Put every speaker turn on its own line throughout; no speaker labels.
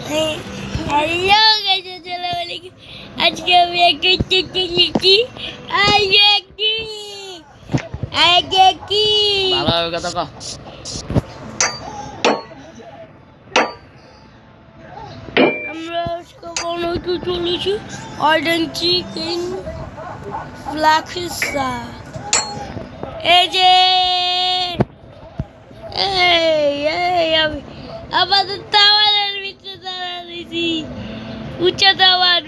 Hello guys, আসসালামু আলাইকুম। আজকে আমি একটা চিঠি লিখি। আজকে কি
ভালো কথা কও।
আমরা আজকে বানাইতে চলেছি অর্ডার চিকেন ফ্লাক্সা। এই যে আমি আমাদের টাওয়ারের ভিতরে দাঁড়াইছি। উঁচা টাওয়ার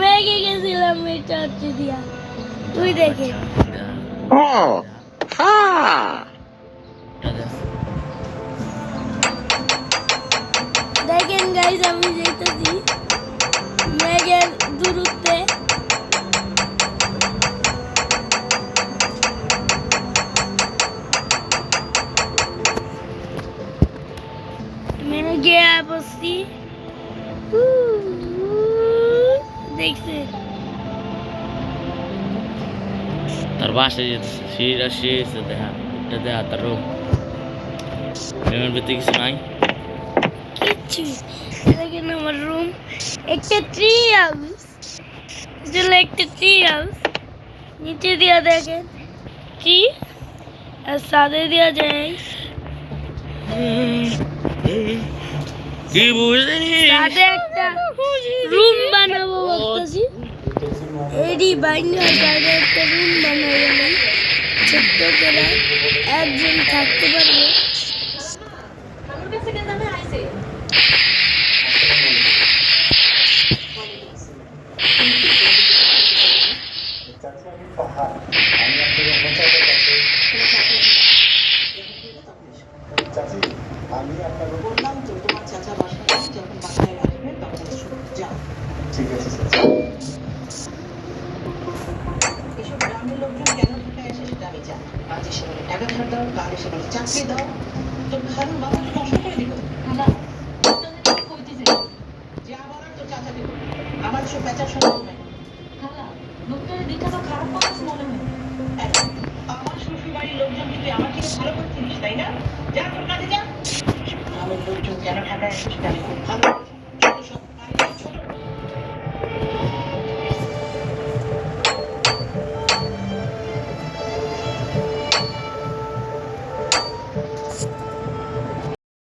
মেঘে গেছিলাম এটা হচ্ছে দিয়া। তুই দেখে দেখেন গাইস, আমি যেতেছি মেঘের দূরত্বে। মেঘে বসছি, দেখছে
তার বাসায় যেতেছে সিঁড়িটা শিয়েছে দেখা এটা দেখা তার রুম রুমের ভিতরে কিছু নাই
কিচ্ছু। দেখেন আমার রুম একটা ট্রি হাউস, একটা ট্রি হাউস। নিচে দিয়া দেখেন ট্রি, আর সাদে দিয়া যায়
কি বুঝলি
সাদে একটা রুম বানাবো ভাবতেছি। এডি বাইনা সাদে একটা রুম বানাবো, ছোট্ট করে একজন থাকতে পারবে।
আমি আপনাকে বললাম তো তোমার চাচা বাসায় যখন বাসায় আসবে তখন যাও। ঠিক আছে স্যার। এসব গ্রামের লোকজন কেন ঢুকে আসে সেটা আমি জানি। আজ এসে বলে টাকা ধার দাও, কাল এসে বলে চাকরি দাও, তো খালুর বাবাকে নষ্ট করে দিল। না যা বলার তো চাচাকে বলো। আমার এসব বেচার সম্ভব নাই। লোকটারে দেখা তো খারাপ মানুষ মনে হয়। আমার শ্বশুর বাড়ির লোকজন কিন্তু আমার থেকে ভালো করে চিনিস, তাই না? যা তোর কাছে যা। গ্রামের লোকজন কেন ঢাকায় আসে সেটা আমি খুব ভালো